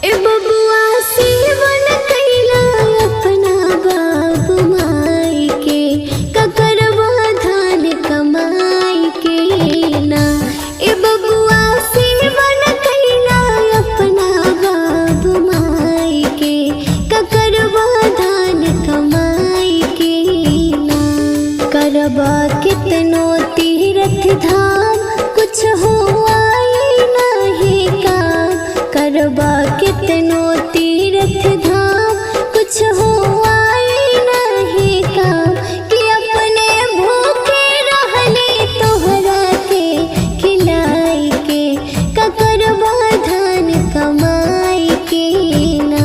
ए बबुआ सेवन कैला अपना बाप माई के, ककरवा धान कमाई के ना। ए बबुआ सेवन कैला अपना बाप माई के, ककरवा धान कमाई के ना। करबा कितनो तीरथ धाम, कुछ हो आई नहीं काम। करबा कितनो तीरथ धाम, कुछ हो आई नहीं काम। कि अपने भूखे रहले तोहरा के खिलाई के, ककरवा धान कमाई के ना।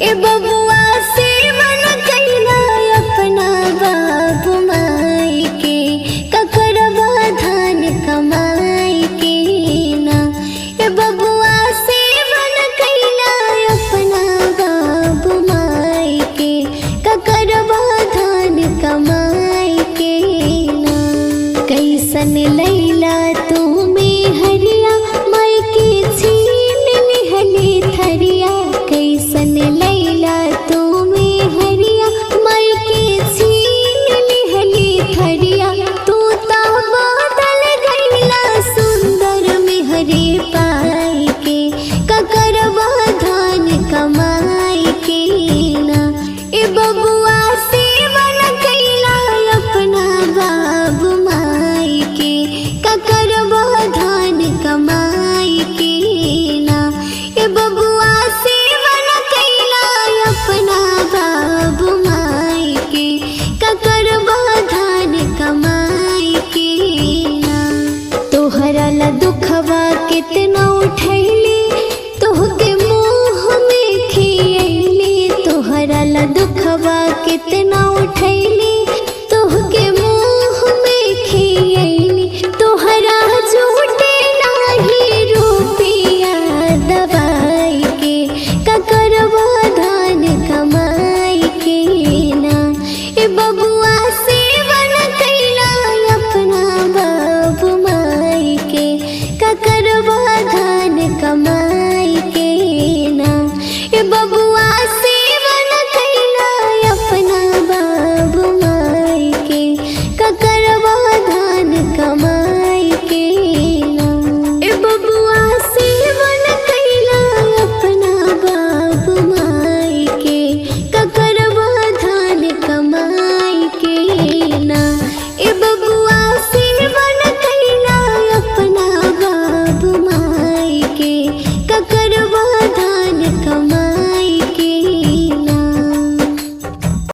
ए बबुआ सेवन कैला अपना बाप माई के, ककरवा धान कमाई के ना। ए बबुआ सेवन कैला अपना बाप माई के, ककरवा धान कमाई के ना। कैसन लैला तुम्हें हरिया, माई के छीन लिहली थरिया। कैसन लैला तुम्हें हरिया, माई के छीन लिहली थरिया। तू ता बादल गैला सुंदर मेहरी पाई के, ककरवा धान कमाई के ना। ए बबुआ सेवन कैला अपना बाप माई के, ककरवा धान कमाई के ना। ए बबुआ सेवन कैला अपना बाप माई के, ककरवा धान कमाई के ना। तोहरा ला दुखवा कितना उठैली, तोहके मुँह में खियैली। तोहरा ला दुखवा कितना उठैली,